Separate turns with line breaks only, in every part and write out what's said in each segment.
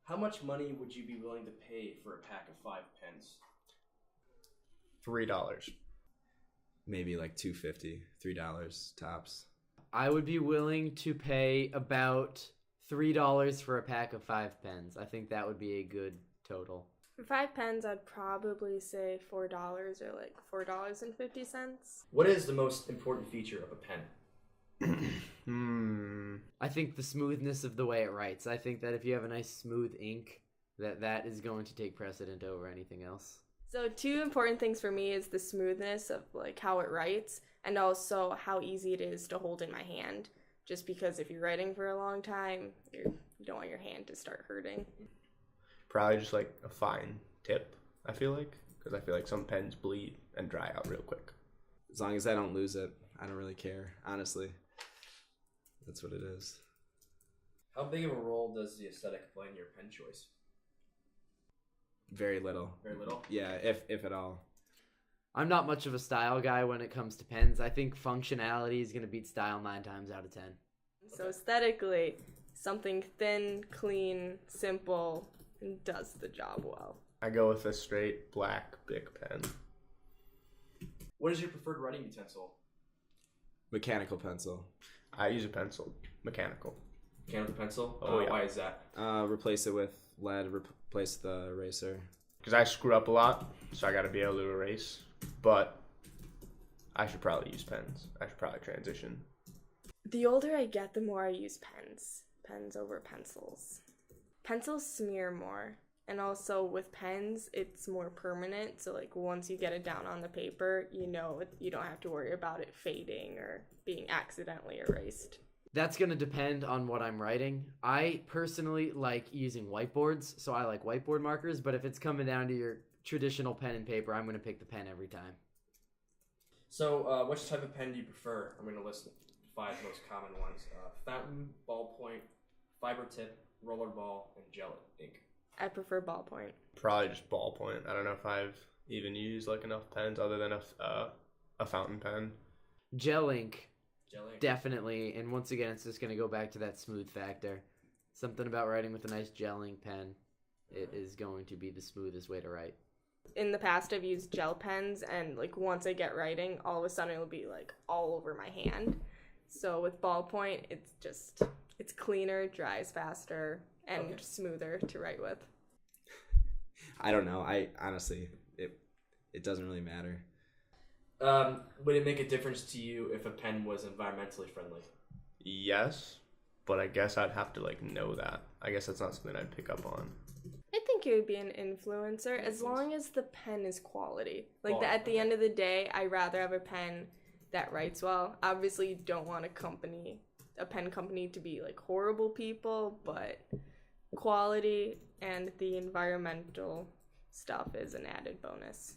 How much money would you be willing to pay for a pack of 5 pens?
$3.
Maybe like $2.50, $3 tops.
I would be willing to pay about $3 for a pack of 5 pens. I think that would be a good total.
For 5 pens, I'd probably say $4 or like $4.50.
What is the most important feature of a pen?
I think the smoothness of the way it writes. I think that if you have a nice smooth ink, that is going to take precedent over anything else.
So 2 important things for me is the smoothness of like how it writes and also how easy it is to hold in my hand. Just because if you're writing for a long time, you don't want your hand to start hurting.
Probably just like a fine tip, I feel like. Because I feel like some pens bleed and dry out real quick.
As long as I don't lose it, I don't really care, honestly. That's what it is.
How big of a role does the aesthetic play in your pen choice?
Very little.
Very little?
Yeah, if at all.
I'm not much of a style guy when it comes to pens. I think functionality is going to beat style 9 times out of 10.
So aesthetically, something thin, clean, simple, and does the job well.
I go with a straight black Bic pen.
What is your preferred writing utensil?
Mechanical pencil.
I use a pencil, mechanical.
Mechanical pencil?
Oh, yeah.
Why is that?
Replace it with lead, replace the eraser.
Because I screw up a lot, so I got to be able to erase. But I should probably use pens. I should probably transition.
The older I get, the more I use pens. Pens over pencils. Pencils smear more. And also with pens, it's more permanent. So like once you get it down on the paper, you know you don't have to worry about it fading or being accidentally erased.
That's going to depend on what I'm writing. I personally like using whiteboards, so I like whiteboard markers. But if it's coming down to your traditional pen and paper, I'm going to pick the pen every time.
So which type of pen do you prefer? I'm going to list 5 most common ones. Fountain, ballpoint, fiber tip, rollerball, and gel ink.
I prefer ballpoint.
Probably just ballpoint. I don't know if I've even used like enough pens other than a fountain pen.
Gel ink.
Gel ink.
Definitely. And once again, it's just going to go back to that smooth factor. Something about writing with a nice gel ink pen. It is going to be the smoothest way to write.
In the past, I've used gel pens, and like once I get writing, all of a sudden it'll be like all over my hand. So with ballpoint, it's cleaner, dries faster, and smoother to write with.
I don't know. I honestly, it doesn't really matter.
Would it make a difference to you if a pen was environmentally friendly?
Yes, but I guess I'd have to like know that. I guess that's not something I'd pick up on.
I think it would be an influencer as long as the pen is quality. Like at the end of the day, I'd rather have a pen that writes well. Obviously, you don't want a pen company to be like horrible people, but quality and the environmental stuff is an added bonus.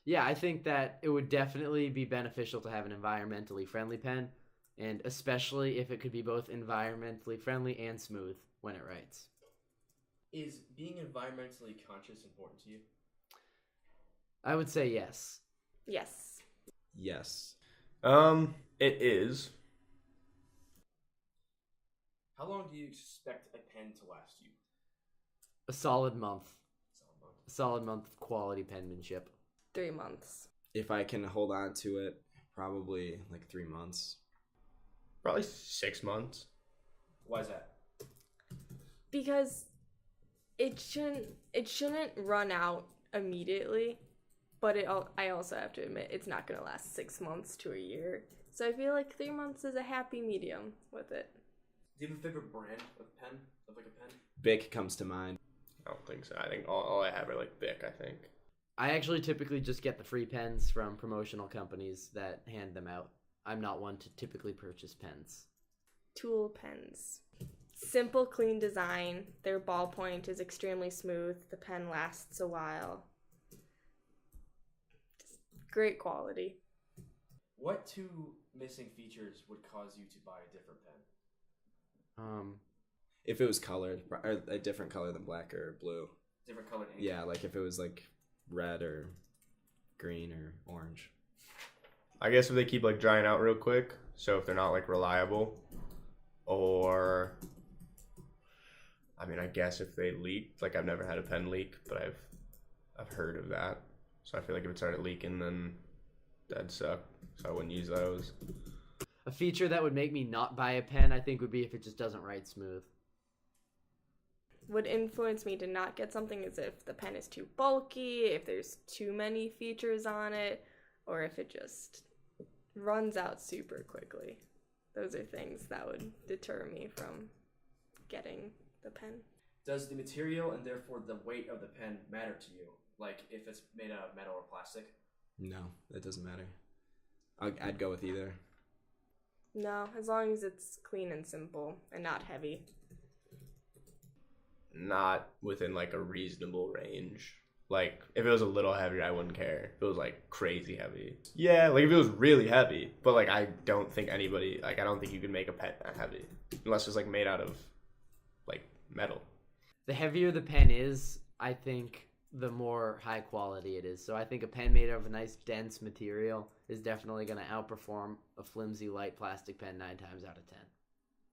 Yeah, I think that it would definitely be beneficial to have an environmentally friendly pen, and especially if it could be both environmentally friendly and smooth when it writes.
Is being environmentally conscious important to you?
I would say yes.
Yes.
Yes.
It is.
How long do you expect a pen to last you?
A solid month.
Solid month.
A solid month of quality penmanship.
3 months.
If I can hold on to it, probably like 3 months.
Probably 6 months.
Why is that?
Because it shouldn't run out immediately, but I also have to admit it's not going to last 6 months to a year. So I feel like 3 months is a happy medium with it.
Do you have a favorite brand of pen? Of like a pen?
Bic comes to mind.
I don't think so. I think all I have are like Bic, I think.
I actually typically just get the free pens from promotional companies that hand them out. I'm not one to typically purchase pens.
Tool pens. Simple, clean design. Their ballpoint is extremely smooth. The pen lasts a while. Just great quality.
What 2 missing features would cause you to buy a different pen?
If it was colored, or a different color than black or blue.
Different colored ink?
Yeah, like if it was like red or green or orange.
I guess if they keep like drying out real quick, so if they're not like reliable, or I mean, I guess if they leaked, like I've never had a pen leak, but I've heard of that. So I feel like if it started leaking, then that'd suck. So I wouldn't use those.
A feature that would make me not buy a pen, I think, would be if it just doesn't write smooth.
Would influence me to not get something is if the pen is too bulky, if there's too many features on it, or if it just runs out super quickly. Those are things that would deter me from getting the pen.
Does the material and therefore the weight of the pen matter to you? Like if it's made out of metal or plastic?
No, that doesn't matter. I'd go with either.
No, as long as it's clean and simple and not heavy.
Not within like a reasonable range. Like if it was a little heavier, I wouldn't care. If it was like crazy heavy, yeah. Like if it was really heavy, but like I don't think anybody, like I don't think you could make a pen that heavy unless it's like made out of like metal.
The heavier the pen is, I think the more high quality it is. So I think a pen made out of a nice dense material is definitely going to outperform a flimsy light plastic pen 9 times out of 10.